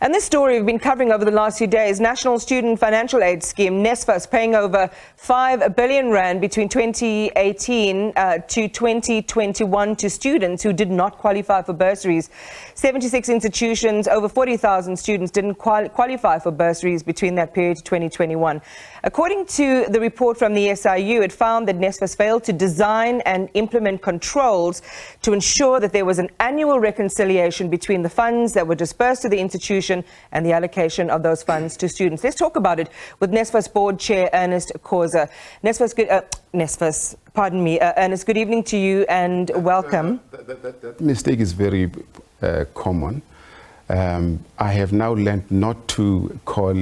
And this story we've been covering over the last few days, National Student Financial Aid Scheme, NSFAS, paying over 5 billion rand between 2018 to 2021 to students who did not qualify for bursaries. 76 institutions, over 40,000 students didn't qualify for bursaries between that period to 2021. According to the report from the SIU, it found that NSFAS failed to design and implement controls to ensure that there was an annual reconciliation between the funds that were disbursed to the institution and the allocation of those funds to students. Let's talk about it with NSFAS Board Chair Ernest Khosa. Ernest, good evening to you and welcome. That mistake is very common. I have now learned not to call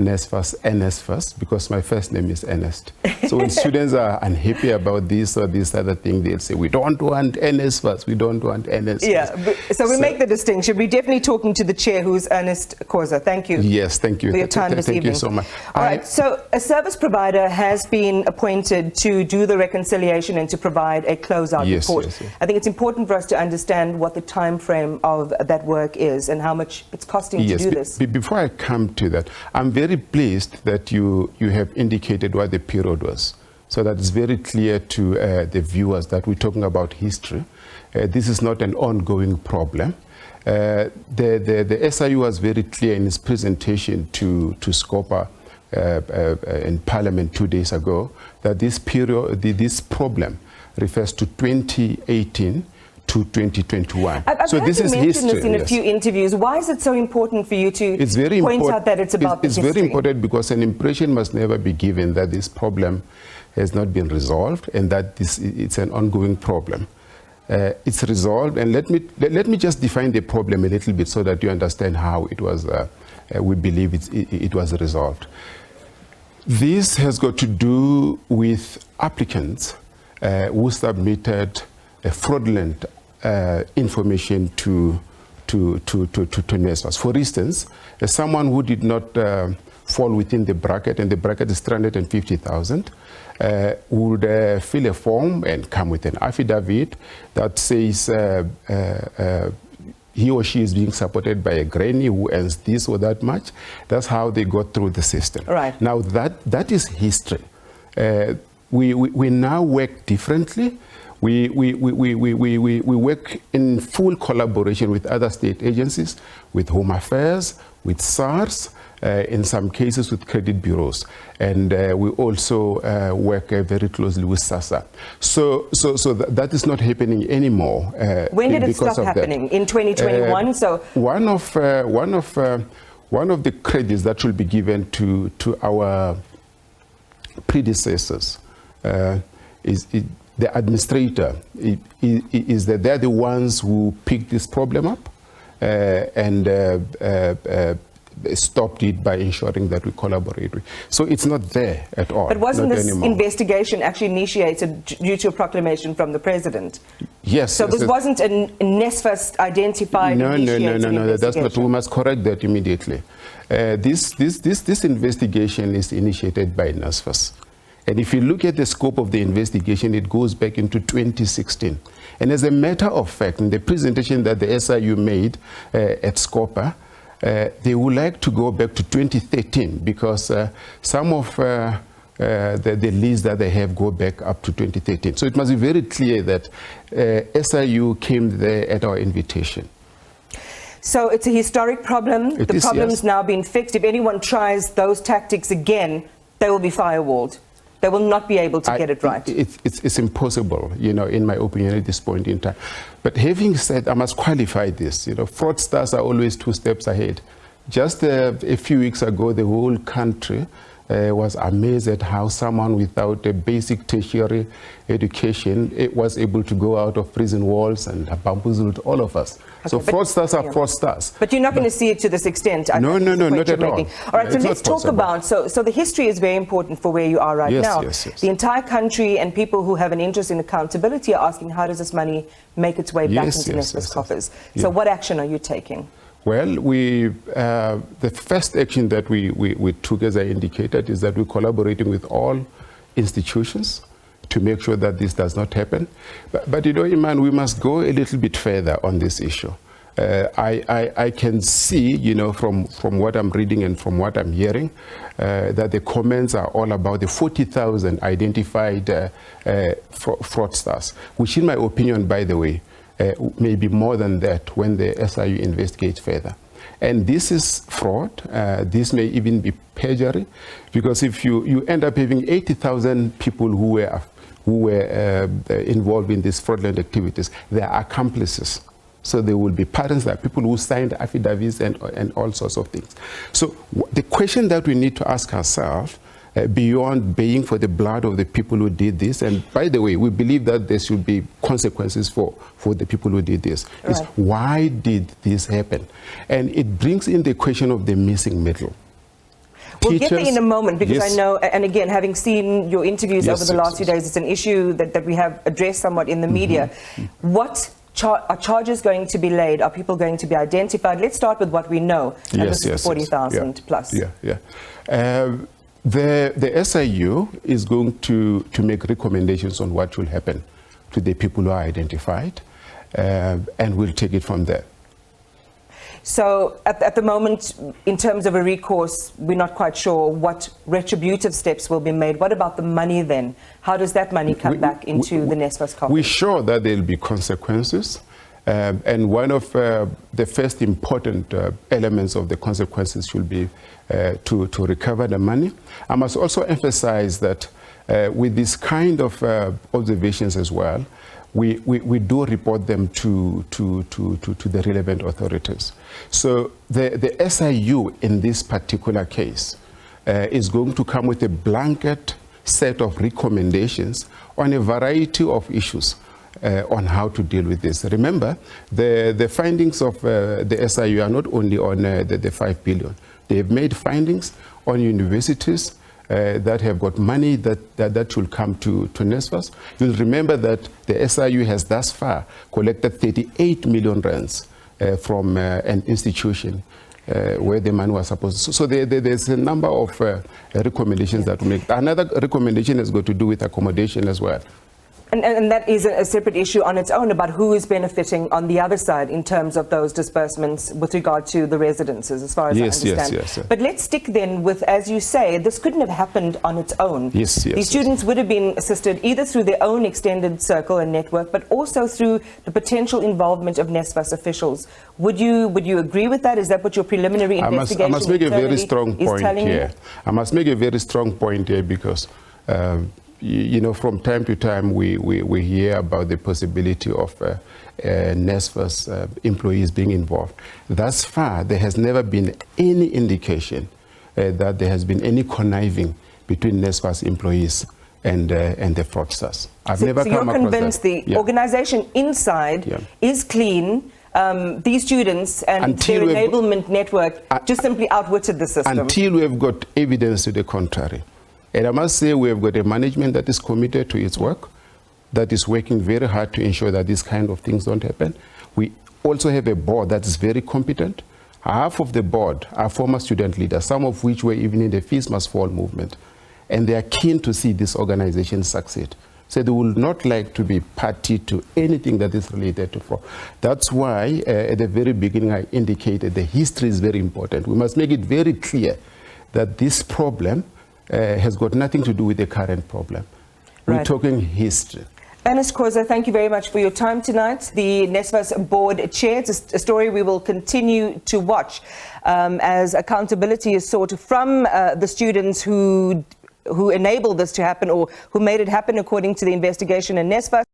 NSFAS NSFAS because my first name is Ernest. So when students are unhappy about this or this other thing, they'll say, we don't want NSFAS, we don't want NSFAS. Yeah, so we make the distinction. We're definitely talking to the chair, who's Ernest Khosa. Thank you. Yes, thank you. For your time this evening. Thank you so much. All right, so a service provider has been appointed to do the reconciliation and to provide a closeout report. Yes. I think it's important for us to understand what the time frame of that work is and how much it's costing to do this. Before I come to that, I'm very pleased that you have indicated what the period was, so that it's very clear to the viewers that we're talking about history. This is not an ongoing problem. The SIU was very clear in its presentation to SCOPA in Parliament 2 days ago that this problem refers to 2018 to 2021. So this is history. This in a few interviews. Why is it so important for you to point out that it's about the history? It's very important because an impression must never be given that this problem has not been resolved and that it's an ongoing problem. It's resolved, and let me just define the problem a little bit so that you understand how it was. We believe it was resolved. This has got to do with applicants who submitted fraudulent information to NSFAS. For instance, someone who did not fall within the bracket, and the bracket is 350,000, would fill a form and come with an affidavit that says he or she is being supported by a granny who earns this or that much. That's how they got through the system. Right. Now that is history. We now work differently. We work in full collaboration with other state agencies, with Home Affairs, with SARS, in some cases with credit bureaus, and we also work very closely with SASA. So that is not happening anymore. When did it stop happening? In 2021. So one of the credits that will be given to our predecessors is the administrator is that they're the ones who picked this problem up and stopped it by ensuring that we collaborate. So it's not there at all. But wasn't this investigation actually initiated due to a proclamation from the president? Yes. So this wasn't a NSFAS identified initiated No, that's not. We must correct that immediately. This investigation is initiated by NSFAS. And if you look at the scope of the investigation, it goes back into 2016. And as a matter of fact, in the presentation that the SIU made at SCOPA, they would like to go back to 2013 because some of the lists that they have go back up to 2013. So it must be very clear that SIU came there at our invitation. So it's a historic problem. The problem's now been fixed. If anyone tries those tactics again, they will be firewalled. They will not be able to get it right. It's impossible, in my opinion, at this point in time. But having said, I must qualify this. Fraudsters are always 2 steps ahead. Just a few weeks ago, the whole country was amazed at how someone without a basic tertiary education was able to go out of prison walls and bamboozled all of us. Okay, so fraudsters are fraudsters. But you're not going to see it to this extent. No, not at all. All right, so let's talk about, so the history is very important for where you are right now. Yes. The entire country and people who have an interest in accountability are asking, how does this money make its way back into NSFAS coffers? So what action are you taking? Well, the first action that we took, as I indicated, is that we're collaborating with all institutions to make sure that this does not happen. But Iman, we must go a little bit further on this issue. I can see, you know, from what I'm reading and from what I'm hearing, that the comments are all about the 40,000 identified fraudsters, which in my opinion, by the way, may be more than that when the SIU investigates further. And this is fraud. This may even be perjury, because if you end up having 80,000 people who were involved in these fraudulent activities, they are accomplices. So there will be parents, there are people who signed affidavits and all sorts of things. So the question that we need to ask ourselves, beyond paying for the blood of the people who did this, and by the way, we believe that there should be consequences for the people who did this, is why did this happen? And it brings in the question of the missing middle. We'll get there in a moment, because I know, and again, having seen your interviews over the last few days, it's an issue that we have addressed somewhat in the media. What are charges going to be laid? Are people going to be identified? Let's start with what we know. And this is 40,000 plus. The SIU is going to make recommendations on what will happen to the people who are identified, and we'll take it from there. So at the moment, in terms of a recourse, we're not quite sure what retributive steps will be made. What about the money then? How does that money come back into the NSFAS coffers? We're sure that there will be consequences. And one of the first important elements of the consequences should be to recover the money. I must also emphasize that with this kind of observations as well, we do report them to the relevant authorities. So the SIU in this particular case is going to come with a blanket set of recommendations on a variety of issues on how to deal with this. Remember, the findings of the SIU are not only on the 5 billion. They have made findings on universities that have got money that should come to NSFAS. You'll remember that the SIU has thus far collected 38 million rands from an institution where the money was supposed to. So there's a number of recommendations that we make. Another recommendation has got to do with accommodation as well. And that is a separate issue on its own about who is benefiting on the other side in terms of those disbursements with regard to the residences, as far as I understand. Yes. But let's stick then with, as you say, this couldn't have happened on its own. These students would have been assisted either through their own extended circle and network, but also through the potential involvement of NSFAS officials. Would you agree with that? Is that what your preliminary investigation I must make a very strong point here. I must make a very strong point here because you know, from time to time, we hear about the possibility of NSFAS employees being involved. Thus far, there has never been any indication that there has been any conniving between NSFAS employees and the fraudsters. So you're convinced the organization inside is clean. These students and their enablement network just simply outwitted the system. Until we've got evidence to the contrary. And I must say we have got a management that is committed to its work, that is working very hard to ensure that these kind of things don't happen. We also have a board that is very competent. Half of the board are former student leaders, some of which were even in the Fees Must Fall movement. And they are keen to see this organization succeed. So they will not like to be party to anything that is related to fraud. That's why at the very beginning I indicated the history is very important. We must make it very clear that this problem has got nothing to do with the current problem. We're talking history. Ernest Khosa, thank you very much for your time tonight. The NSFAS board chair. It's a story we will continue to watch as accountability is sought from the students who enabled this to happen or who made it happen according to the investigation in NSFAS.